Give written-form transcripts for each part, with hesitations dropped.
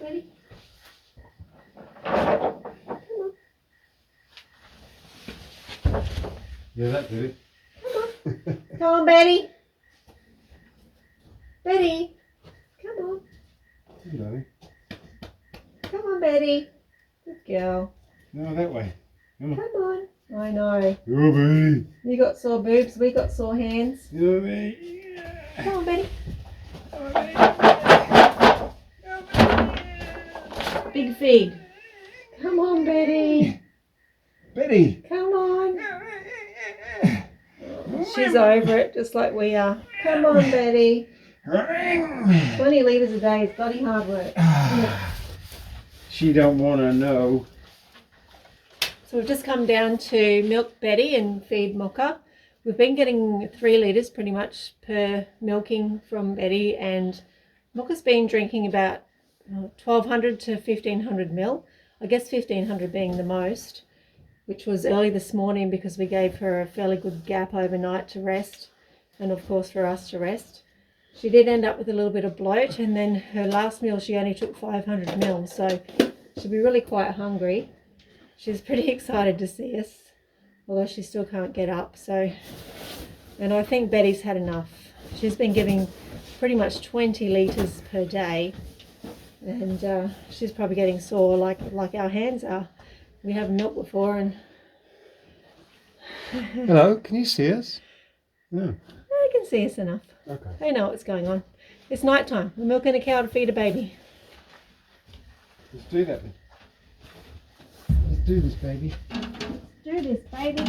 Betty. Come on. Yeah, that did it. Come on, Betty. Betty. Come on. Hello. Come on, Betty. Good girl. No, that way. Come on. Come on. I know. Go, Betty. You got sore boobs, we got sore hands. Go, Betty. Come on, Betty. Go, Betty. Big feed. Come on, Betty. Betty. Come on. She's over it, just like we are. Come on, Betty. 20 litres a day is bloody hard work. She don't want to know. So we've just come down to milk Betty and feed Mocca. We've been getting 3 litres pretty much per milking from Betty, and Mocca's been drinking about 1200 to 1500 mil. I guess 1500 being the most, which was early this morning because we gave her a fairly good gap overnight to rest, and of course for us to rest. She did end up with a little bit of bloat, and then her last meal she only took 500 mil, so she'll be really quite hungry. She's pretty excited to see us, although she still can't get up. So, and I think Betty's had enough. She's been giving pretty much 20 litres per day, and she's probably getting sore like our hands are. We haven't milked before, and Hello, can you see us? No. I can see us enough. Okay. They know what's going on. It's night time. We're milking a cow to feed a baby. Let's do that then. Let's do this, baby. Do this, baby.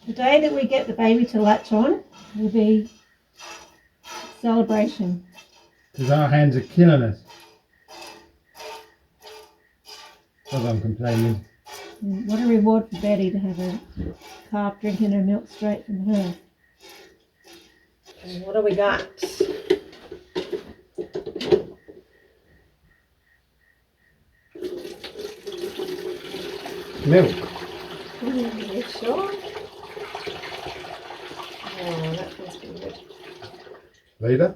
The day that we get the baby to latch on will be celebration. Because our hands are killing us. Because I'm complaining. And what a reward for Betty to have a calf drinking her milk straight from her. And what do we got? Milk. You sure? Oh, that must be good. Later.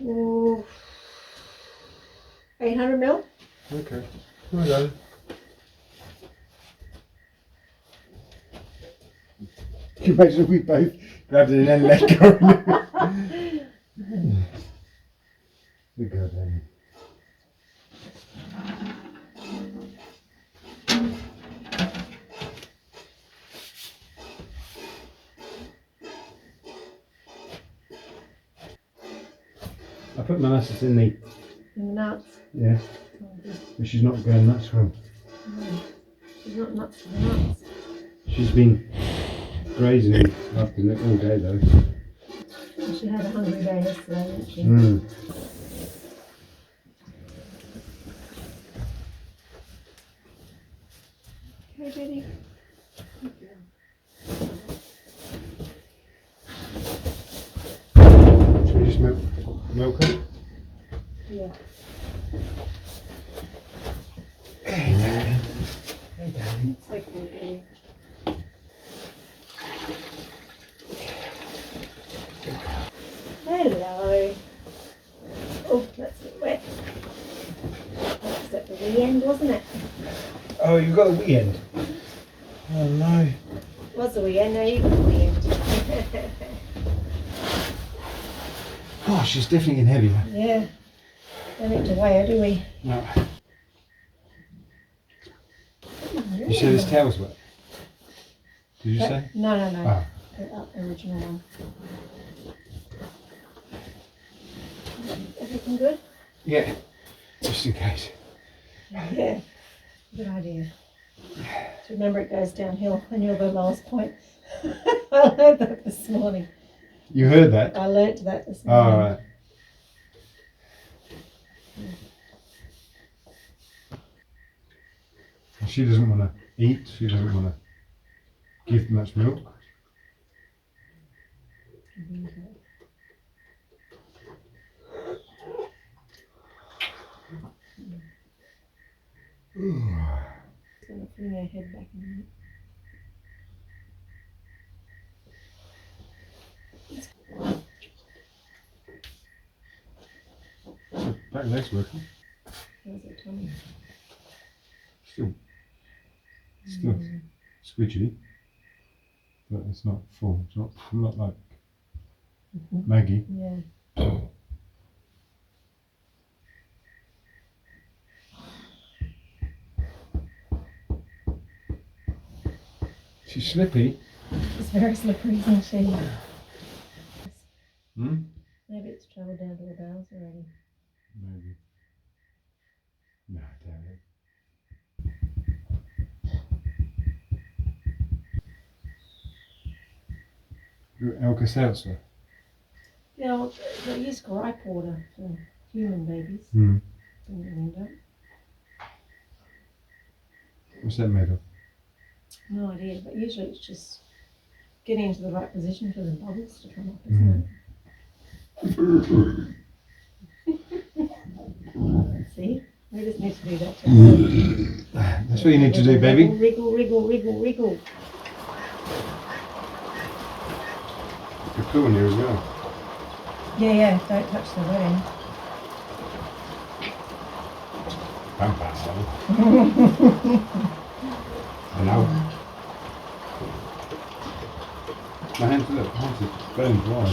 Ooh. 800 mil? Okay. I got it. Can you imagine we both grabbed it and then let go? We go then. I put molasses in the... In the nuts? Yeah. But she's not going nuts from. No, she's not nuts for the nuts. She's been grazing after it all day though. She had a hungry day yesterday, didn't she? Mm. Okay, Betty. Should we just milk her? Yeah. Hey, Daddy. Hey, Daddy. It's like Betty. Hello. Oh, that's a bit wet. That's at the wee end, wasn't it? Oh, you got a wee end. Oh no. Was the wee end, now you got the wee end. Oh, she's definitely getting heavier. Yeah. Don't need to weigh her, do we? No. You said his tail's wet. Did you say? No. Oh. The original one. Everything good? Yeah. Just in case. Yeah. Good idea. Just remember it goes downhill and you're the lowest point. I learned that this morning. You heard that? I learnt that this Oh, morning. right. She doesn't want to eat. She doesn't want to give much milk. Just gonna fling her head back in a minute. Back leg's working. How's her tummy? Still squidgy, but it's not full. It's not like Maggie. Yeah. She's slippy. She's very slippery, isn't she? Hmm? Maybe it's travelled down to the bowels already. Maybe. No, I doubt it. Alka-Seltzer. Yeah, well, they use gripe water for human babies. Hmm. Bring them in, don't. What's that made of? No idea, but usually it's just getting into the right position for the bubbles to come up, isn't it? See? We just need to do that to her. That's what you need to do, baby. Wriggle, wriggle, wriggle, wriggle. You're cool in here as well. Yeah, don't touch the wet end. I know. My hands are burning dry.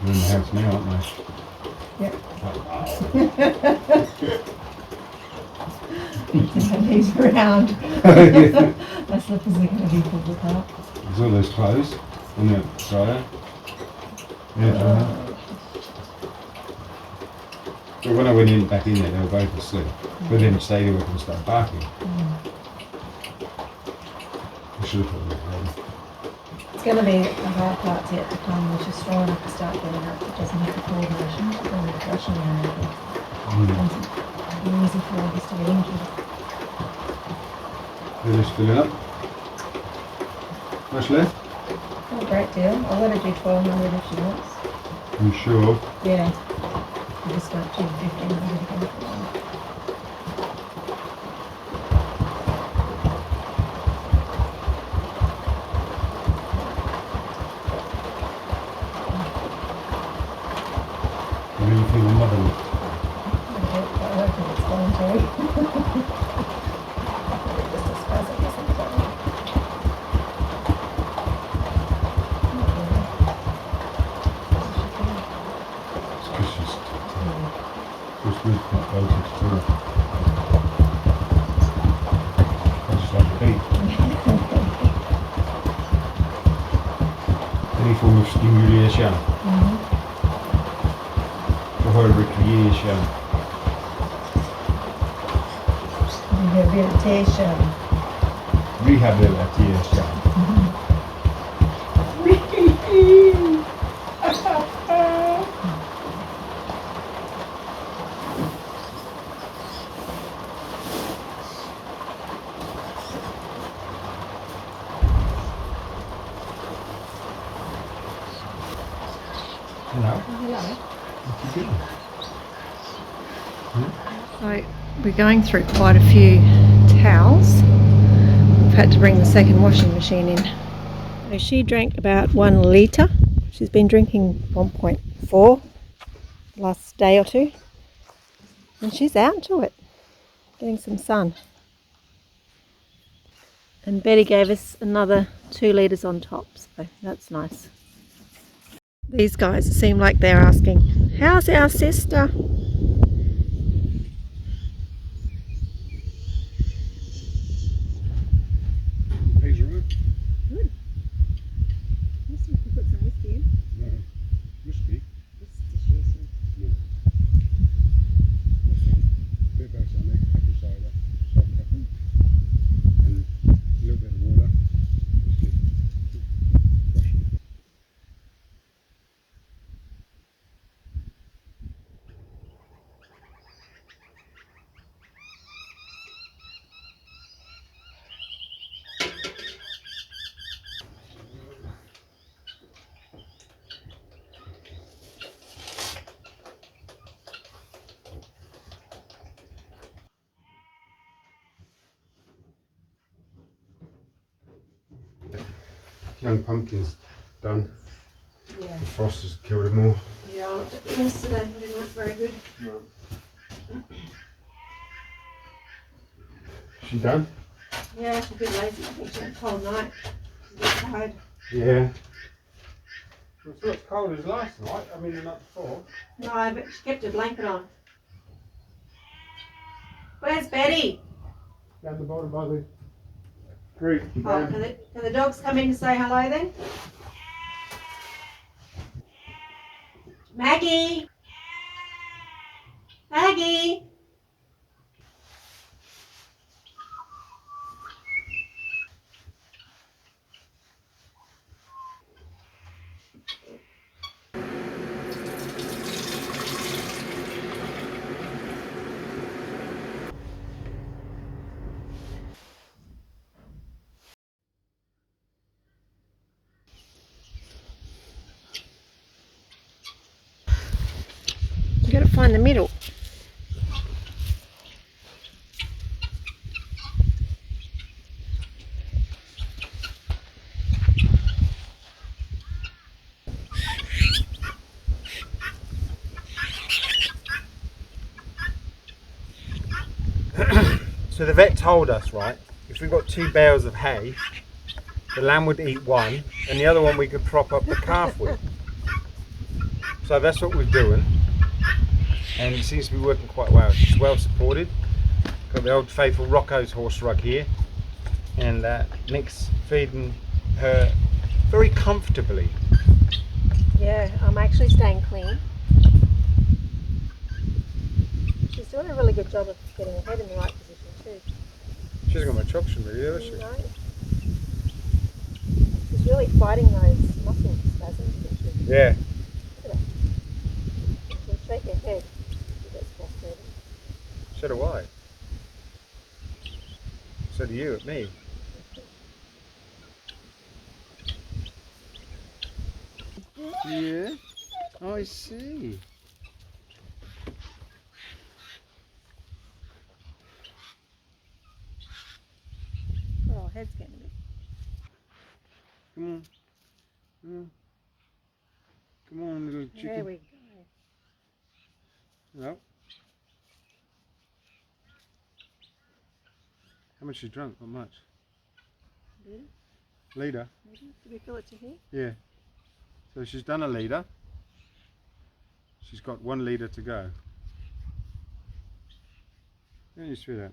They're in the house now, aren't they? Yep. He's around. My slippers are going to be pulled apart. There's all those clothes on the dryer. Yeah, But when I went back in there, they were both asleep. But then stayed awake and started barking. I should have put them away. It's going to be the hard part yet to come when she's strong enough to start getting up. It doesn't have the coordination. She's going to be rushing around it. It's easy for her to get injured. They're just filling up. Much left? Not a great deal. I'll let her do 1200 if she wants. You sure? Yeah. I just went to 1500 again for a while. What do you think of mother? I don't think it's voluntary. Just a spasm, isn't it? It's because she's really quite voltage to her. I just like the beat. Any form of stimulation for her recreation. Rehabilitation. Rehabilitation. Hello. What you doing? So we're going through quite a few towels. We've had to bring the second washing machine in. So she drank about 1 litre. She's been drinking 1.4 the last day or two. And she's out to it, getting some sun. And Betty gave us another 2 litres on top, so that's nice. These guys seem like they're asking, how's our sister? He's right. Good. Listen, you put some whiskey in. No. Whiskey? No. Bit of balsamic, apple cider, salt, pepper, and a little bit of water. Just to crush it. young pumpkins done. Yeah. The frost has killed them all. Yeah, I looked at them yesterday. They didn't look very good. No. She done? Yeah, she's a bit lazy. I think she had a cold night. She's a bit tired. Yeah. It's not as cold as last night. I mean, the night before. No, but she kept her blanket on. Where's Betty? Down the bottom by the creek. Oh, can the dogs come in to say hello then? Maggie! Maggie! You gotta find the middle. So the vet told us, right, if we got 2 bales of hay, the lamb would eat one, and the other one we could prop up the calf with. So that's what we're doing, and it seems to be working quite well. She's well supported. Got the old faithful Rocco's horse rug here, and Nic's feeding her very comfortably. Yeah, I'm actually staying clean. She's doing a really good job of getting her head in the right position too. She hasn't got much option really, does she? No. She's really fighting those muscle spasms, isn't she? Yeah. Look at her. She'll shake her head. She gets frustrated. So do I. So do you at me. Yeah. Oh, I see. Oh, head's getting a bit. Come on. Come on. Come on, little chicken. There we go. No. How much she drunk? Not much. Leader? Maybe. Did we fill it to here? Yeah. So she's done a leader. She's got 1 litre to go. How do you see that?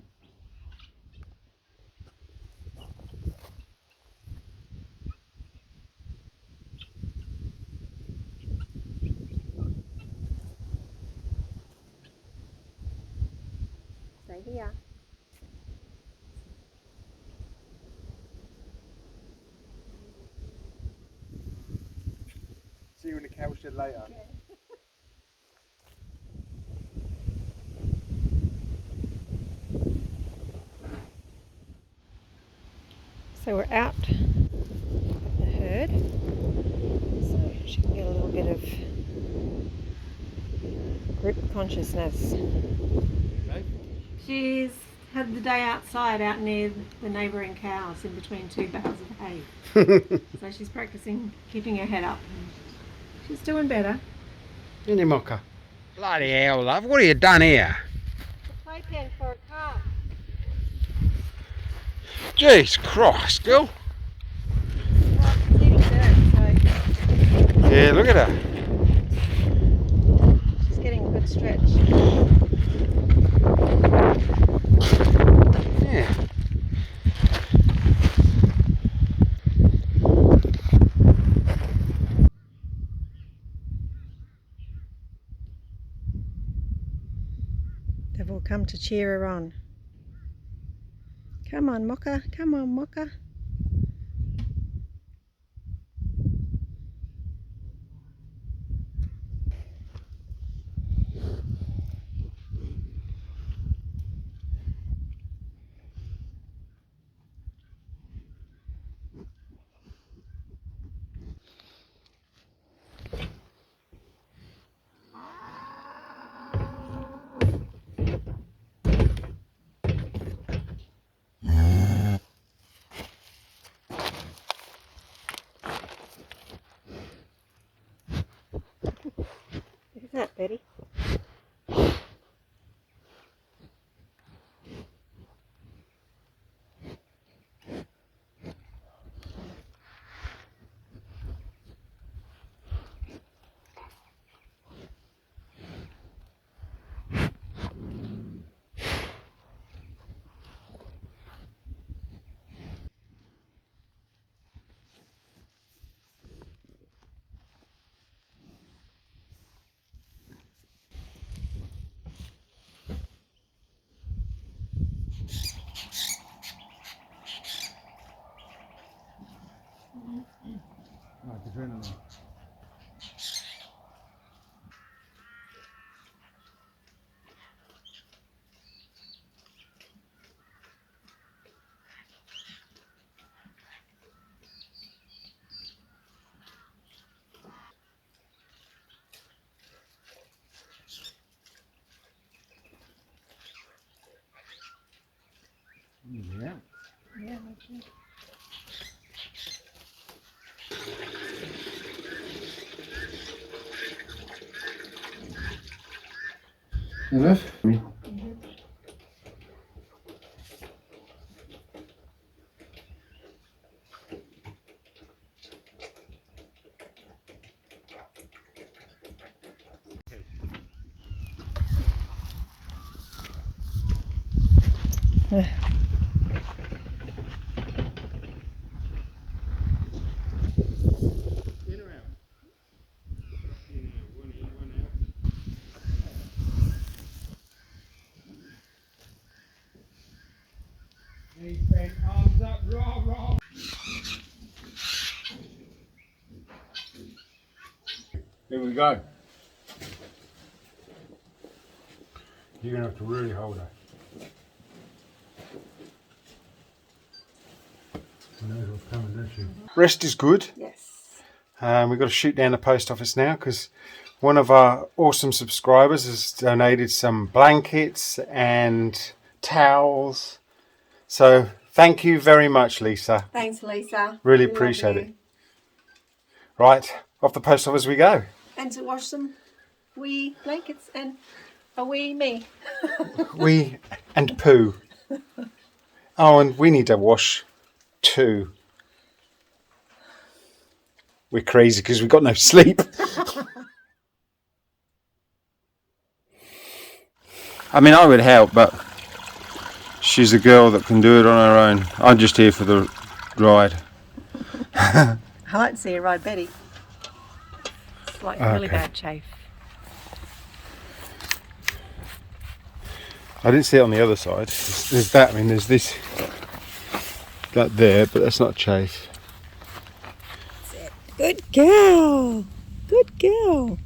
Stay here. See you in the cow shed later. Okay. So we're out of the herd, so she can get a little bit of group consciousness. Okay. She's had the day outside out near the neighbouring cows in between 2 bales of hay. So she's practicing keeping her head up. She's doing better. In your Mocca. Bloody hell, love. What have you done here? A playpen for a calf. Jeez Christ, girl. Well, she's eating dirt, so Yeah, look at her. she's getting a good stretch. Yeah. They've all come to cheer her on. Come on, Mocca. Come on, Mocca. Betty. Right, to turn it on. Yeah. Yeah, okay. Enough? Arms up, raw, raw. Here we go. You're going to have to really hold her. She knows what's coming, doesn't she? Rest is good. Yes. We've got to shoot down the post office now because one of our awesome subscribers has donated some blankets and towels. So thank you very much, Lisa. Thanks, Lisa. Really We love appreciate you. it. Right, off the post office we go. And to wash some wee blankets and a wee me. We and poo. Oh, and we need to wash too. We're crazy because we've got no sleep. I mean, I would help, but she's a girl that can do it on her own. I'm just here for the ride. I like to see her ride Betty. It's like really Okay. bad chafe. I didn't see it on the other side. There's that, I mean, there's this, that there, but that's not chafe. Good girl. Good girl.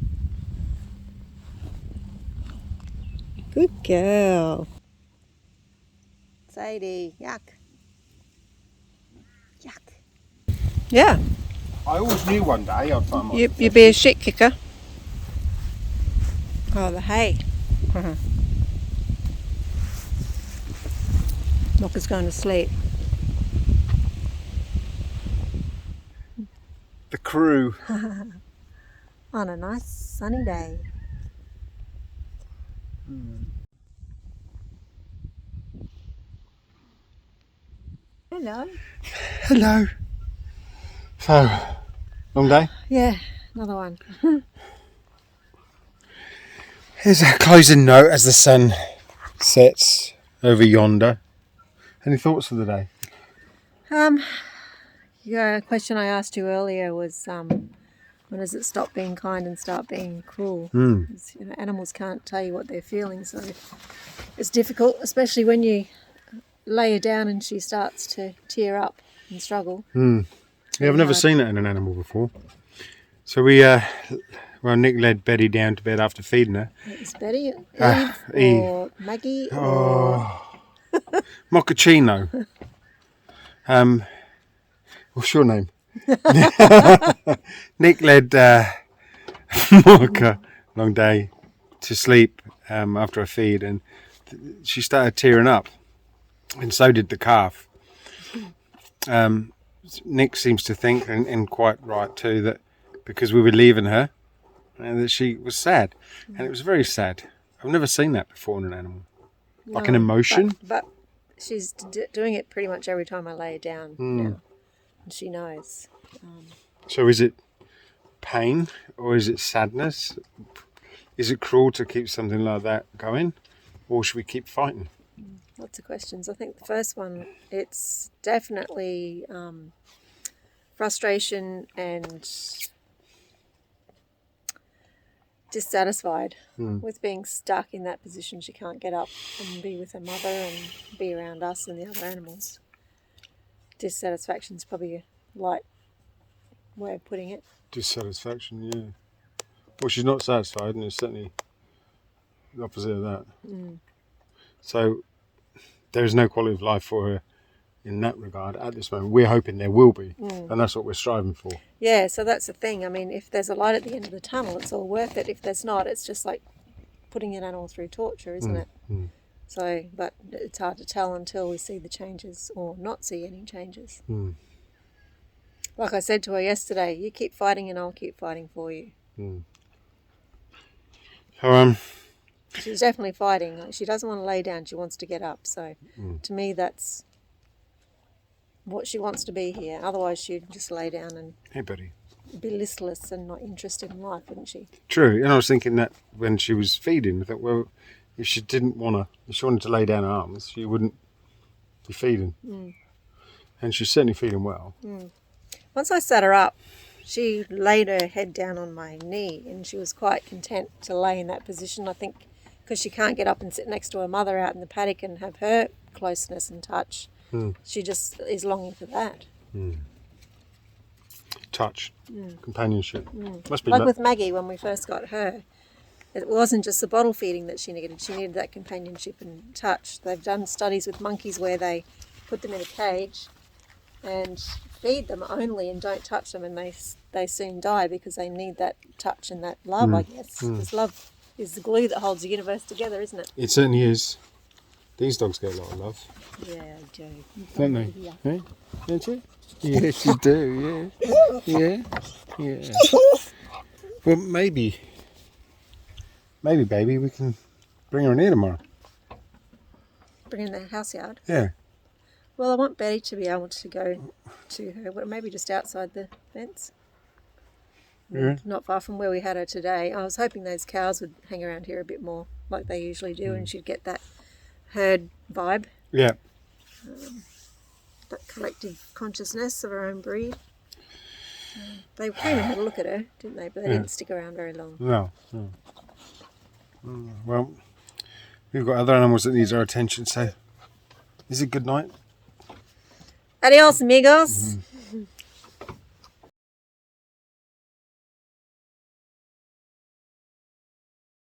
Good girl. Sadie, yuck. Yuck. Yeah, I always knew one day I'd find my... you'd be a shit kicker. Oh, the hay. Mocca's going to sleep. The crew. On a nice sunny day. Hello. Hello. So, long day? Yeah, another one. Here's a closing note as the sun sets over yonder. Any thoughts of the day? Yeah, a question I asked you earlier was when does it stop being kind and start being cruel? 'Cause, you know, animals can't tell you what they're feeling, so it's difficult, especially when you lay her down and she starts to tear up and struggle. Yeah, I've never seen it in an animal before. So well, Nick led Betty down to bed after feeding her. Is Betty, Eve. or Maggie, or Mochaccino. What's your name? Nick led Mocca, long day, to sleep after a feed, and she started tearing up, and so did the calf. Nick seems to think, and quite right too, that because we were leaving her and that she was sad, and it was very sad. I've never seen that before in an animal, like an No, emotion. But she's doing it pretty much every time I lay her down now. And she knows. So is it pain or is it sadness? Is it cruel to keep something like that going, or should we keep fighting? Lots of questions. I think the first one, it's definitely frustration and dissatisfied with being stuck in that position. She can't get up and be with her mother and be around us and the other animals. Dissatisfaction is probably a light way of putting it. Dissatisfaction, yeah. Well, she's not satisfied, and it's certainly the opposite of that. So there is no quality of life for her in that regard at this moment. We're hoping there will be, and that's what we're striving for. Yeah, so that's the thing. I mean, if there's a light at the end of the tunnel, it's all worth it. If there's not, it's just like putting an animal through torture, isn't it? So, but it's hard to tell until we see the changes or not see any changes. Like I said to her yesterday, you keep fighting and I'll keep fighting for you. So, She's definitely fighting. Like, she doesn't want to lay down. She wants to get up. So to me, that's what she wants to be here. Otherwise, she'd just lay down and hey, buddy. be listless and not interested in life, wouldn't she? True, and I was thinking that when she was feeding, I thought, well, if she didn't want to, if she wanted to lay down her arms, she wouldn't be feeding. And she's certainly feeding well. Once I sat her up, she laid her head down on my knee and she was quite content to lay in that position, I think, because she can't get up and sit next to her mother out in the paddock and have her closeness and touch. She just is longing for that. Touch, companionship. Must be Like with Maggie, when we first got her, it wasn't just the bottle feeding that she needed that companionship and touch. They've done studies with monkeys where they put them in a cage and feed them only and don't touch them, and they soon die because they need that touch and that love, I guess. Because love is the glue that holds the universe together, isn't it? It certainly is. These dogs get a lot of love. Yeah, I do. Don't they? Yeah. Eh? Don't you? Yes, you do, yeah. Yeah. Well, maybe, baby, we can bring her in here tomorrow. Bring in the house yard. Yeah. Well, I want Betty to be able to go to her, well, maybe just outside the fence. Yeah. Not far from where we had her today. I was hoping those cows would hang around here a bit more like they usually do and she'd get that herd vibe, Yeah. that collective consciousness of her own breed. They came and had a look at her, didn't they? But they didn't stick around very long. No. Well, we've got other animals that need our attention, so is it good night? Adios, amigos.